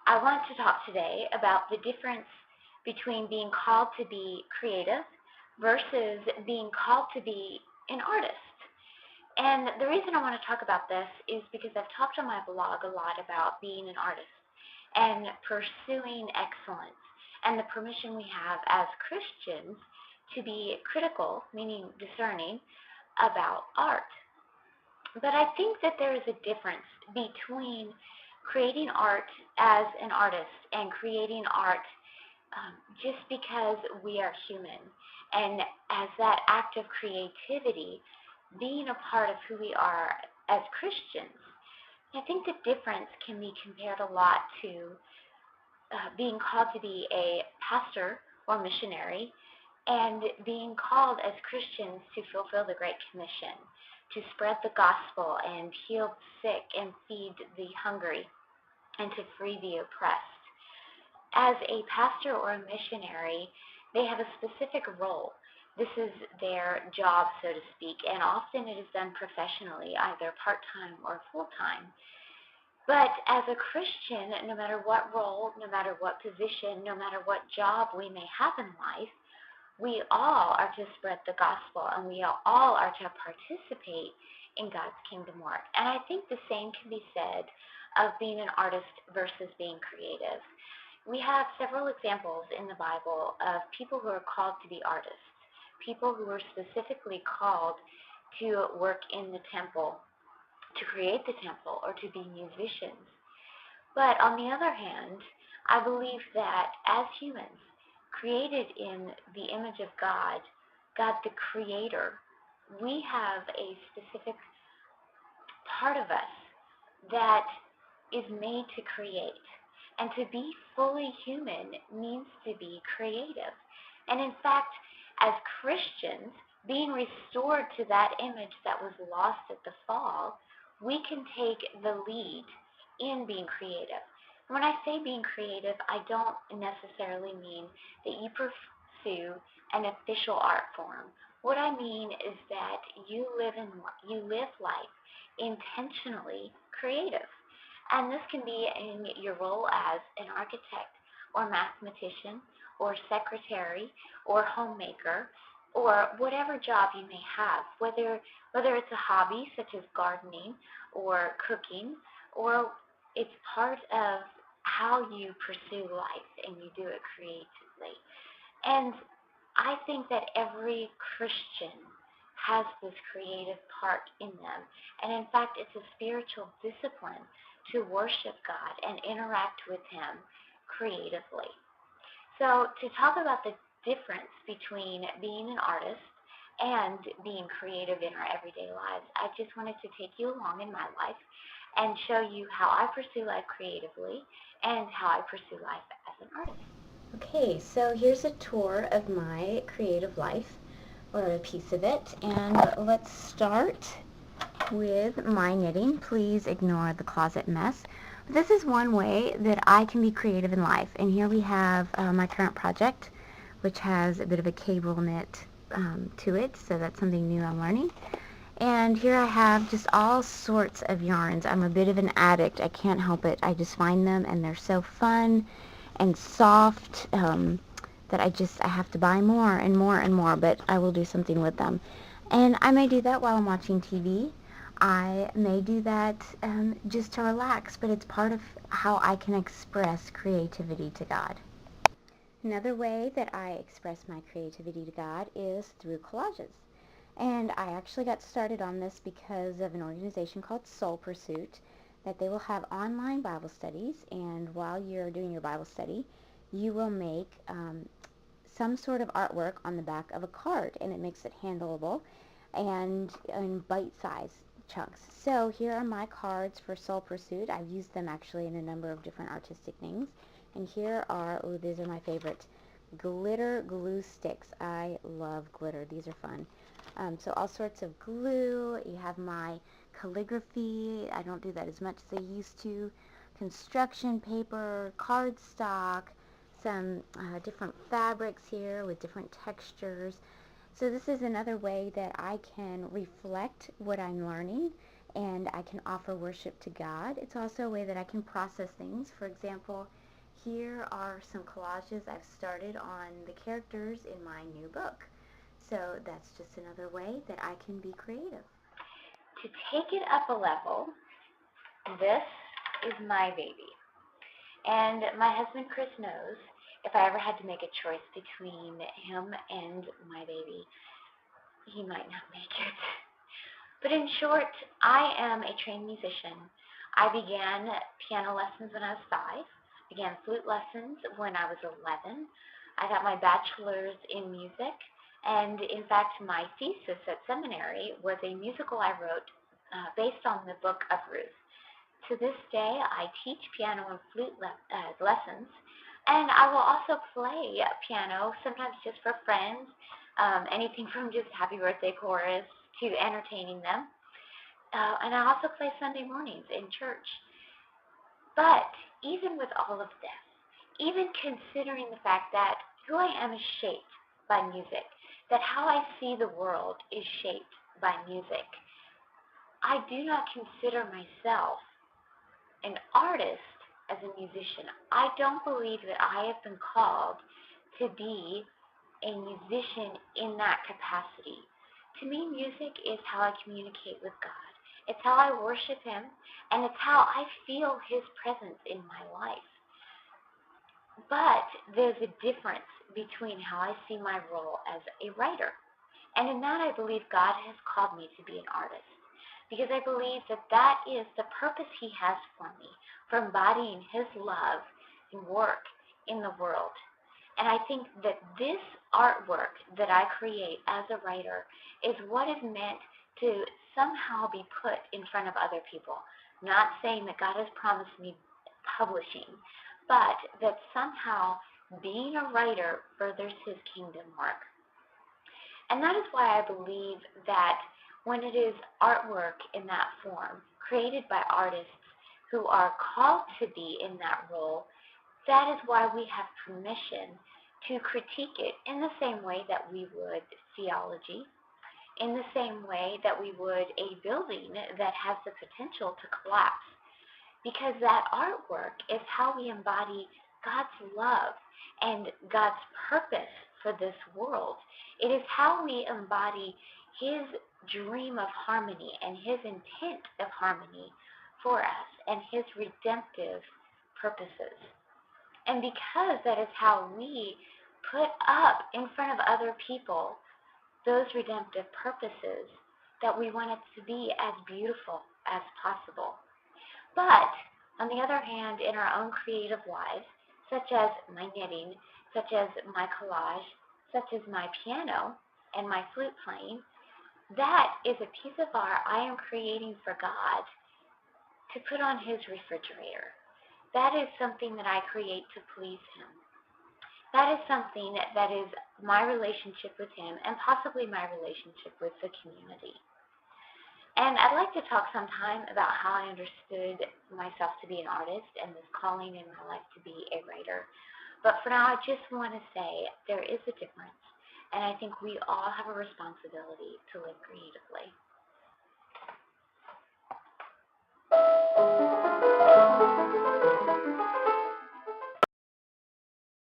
I want to talk today about the difference between being called to be creative versus being called to be an artist. And the reason I want to talk about this is because I've talked on my blog a lot about being an artist and pursuing excellence and the permission we have as Christians to be critical, meaning discerning, about art. But I think that there is a difference between creating art as an artist and creating art just because we are human. And as that act of creativity, being a part of who we are as Christians, I think the difference can be compared a lot to being called to be a pastor or missionary and being called as Christians to fulfill the Great Commission, to spread the gospel and heal the sick and feed the hungry and to free the oppressed. As a pastor or a missionary, they have a specific role. This is their job, so to speak, and often it is done professionally, either part-time or full-time. But as a Christian, no matter what role, no matter what position, no matter what job we may have in life, we all are to spread the gospel and we all are to participate in God's kingdom work. And I think the same can be said of being an artist versus being creative. We have several examples in the Bible of people who are called to be artists, people who are specifically called to work in the temple, to create the temple, or to be musicians. But on the other hand, I believe that as humans, created in the image of God, God the Creator, we have a specific part of us that is made to create. And to be fully human means to be creative. And in fact, as Christians, being restored to that image that was lost at the fall, we can take the lead in being creative. When I say being creative, I don't necessarily mean that you pursue an official art form. What I mean is that you live life intentionally creative. And this can be in your role as an architect or mathematician or secretary or homemaker or whatever job you may have, whether it's a hobby such as gardening or cooking, or it's part of how you pursue life and you do it creatively. And I think that every Christian has this creative part in them. And in fact, it's a spiritual discipline to worship God and interact with Him creatively. So to talk about the difference between being an artist and being creative in our everyday lives, I just wanted to take you along in my life and show you how I pursue life creatively and how I pursue life as an artist. Okay, so here's a tour of my creative life, or a piece of it, and let's start with my knitting. Please ignore the closet mess. This is one way that I can be creative in life, and here we have my current project, which has a bit of a cable knit to it, so that's something new I'm learning. And here I have just all sorts of yarns. I'm a bit of an addict. I can't help it. I just find them, and they're so fun and soft that I have to buy more and more and more, but I will do something with them. And I may do that while I'm watching TV. I may do that just to relax, but it's part of how I can express creativity to God. Another way that I express my creativity to God is through collages. And I actually got started on this because of an organization called Soul Pursuit, that they will have online Bible studies, and while you're doing your Bible study, you will make some sort of artwork on the back of a card, and it makes it handleable and in bite-sized chunks. So here are my cards for Soul Pursuit. I've used them actually in a number of different artistic things. And here are, oh, these are my favorite, glitter glue sticks. I love glitter. These are fun. So all sorts of glue. You have my calligraphy. I don't do that as much as I used to. Construction paper, cardstock, some different fabrics here with different textures. So this is another way that I can reflect what I'm learning and I can offer worship to God. It's also a way that I can process things. For example, here are some collages I've started on the characters in my new book. So that's just another way that I can be creative. To take it up a level, this is my baby. And my husband Chris knows if I ever had to make a choice between him and my baby, he might not make it. But in short, I am a trained musician. I began piano lessons when I was 5, began flute lessons when I was 11. I got my bachelor's in music, and in fact, my thesis at seminary was a musical I wrote based on the book of Ruth. To this day, I teach piano and flute lessons, and I will also play piano, sometimes just for friends, anything from just happy birthday chorus to entertaining them. And I also play Sunday mornings in church. But even with all of this, even considering the fact that who I am is shaped by music, that how I see the world is shaped by music, I do not consider myself an artist as a musician. I don't believe that I have been called to be a musician in that capacity. To me, music is how I communicate with God. It's how I worship Him, and it's how I feel His presence in my life. But there's a difference between how I see my role as a writer. And in that, I believe God has called me to be an artist, because I believe that that is the purpose He has for me, for embodying His love and work in the world. And I think that this artwork that I create as a writer is what is meant to somehow be put in front of other people. Not saying that God has promised me publishing, but that somehow being a writer furthers His kingdom work. And that is why I believe that when it is artwork in that form, created by artists who are called to be in that role, that is why we have permission to critique it in the same way that we would theology, in the same way that we would a building that has the potential to collapse. Because that artwork is how we embody God's love and God's purpose for this world. It is how we embody His dream of harmony and His intent of harmony for us and His redemptive purposes. And because that is how we put up in front of other people those redemptive purposes, that we want it to be as beautiful as possible. But on the other hand, in our own creative lives, such as my knitting, such as my collage, such as my piano and my flute playing, that is a piece of art I am creating for God to put on His refrigerator. That is something that I create to please Him. That is something that is my relationship with Him and possibly my relationship with the community. And I'd like to talk sometime about how I understood myself to be an artist and this calling in my life to be a writer. But for now, I just want to say there is a difference, and I think we all have a responsibility to live creatively.